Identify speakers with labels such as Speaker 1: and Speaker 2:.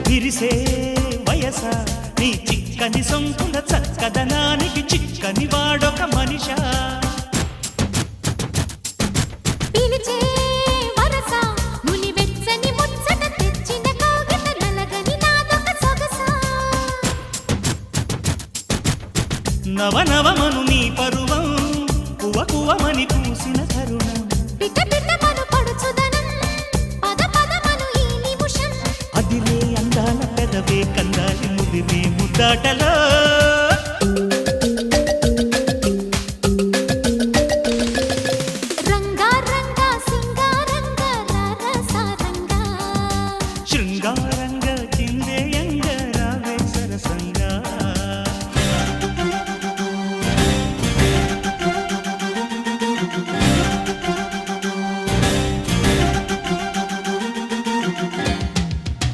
Speaker 1: విరిసే వయస నీ చిక్కని సొంపుల చక్కదనానికి చిక్కని వాడొక మనిషా
Speaker 2: పిలిచే వరస ముని వెచ్చని ముచ్చట తెచ్చిన కోగిట నలగని నాదొక సొగసా
Speaker 1: నవనవమను నీ పరువం కువ కువమని పూసిన తరుణం
Speaker 2: పిట పిటమను పడుచుదనం పద పదమను ఈ నిమిషం
Speaker 1: అదిలే అందాల పెదవే కందాలి ముదిరే ముద్దాటలో
Speaker 2: రంగా రంగా సింగారంగా రరసారంగా
Speaker 1: శృంగారంగ